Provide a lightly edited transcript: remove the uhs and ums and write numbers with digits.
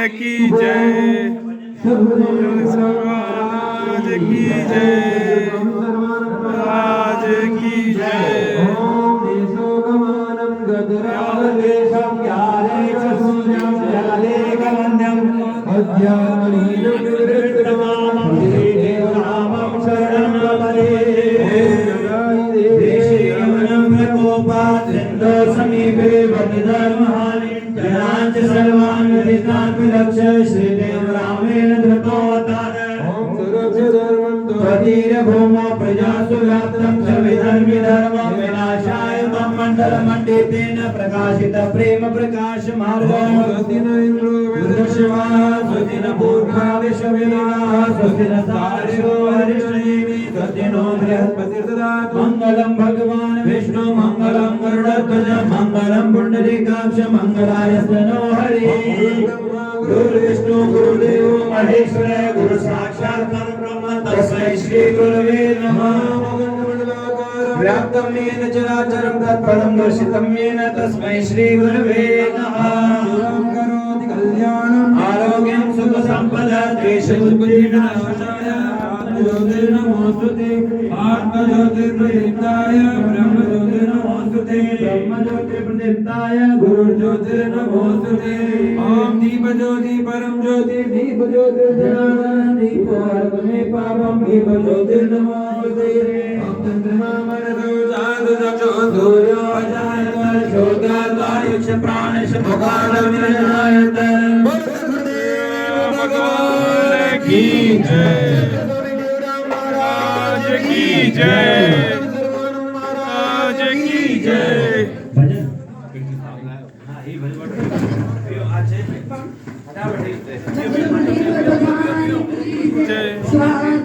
की जय, महाराज की जय, महाराज की जय। समीपे लक्ष्य श्रीदेव रामेण धृतोऽवतार भूमो प्रजासु व्याप्तं च विधर्मि धर्मं विनाशाय मण्डलमण्डितेन प्रकाशित प्रेम प्रकाश मार्गं शिवा स्वस्ति न पूर्वा विश्ववेदाः स्वस्ति न सारिषो हरिष्ठनेमि स्वस्ति नो बृहस्पतिर्ददातु मङ्गलं भगवान् विष्णु मङ्गलं गरुडध्वज मङ्गलं पुण्डरीकाक्ष मङ्गलाय स्तनो हरि गुरुविष्णु गुरुदेव महेश्वर गुरु साक्षात् परब्रह्म तस्मै श्री गुरवे नमः व्याप्तं येन चराचरं तत्पदं दर्शितं येन तस्मै श्री गुरवे नमः आरोग्यं सुख संपदा द्वेषबुद्धिविनाशाय ज्योतिर्नमोस्तुते आत्मज्योतिर्प्रदीप्ताय ब्रह्मज्योतिर्नमोस्तुते ब्रह्मज्योतिर्प्रदीप्ताय गुरुज्योतिर्नमोस्तुते ओम दीपज्योति परम ज्योति दीपज्योतिर्जनार्दन दीपोऽर्कमे पापं दीपज्योतिर्नमोस्तुते ओम चन्द्रमा मनसो जातु चक्षुः सूर्यो अजायत शोकाद्वायुष प्राणश भोगादविनायत भगवान की जय, महाराज की जय, महाराज की जय। जय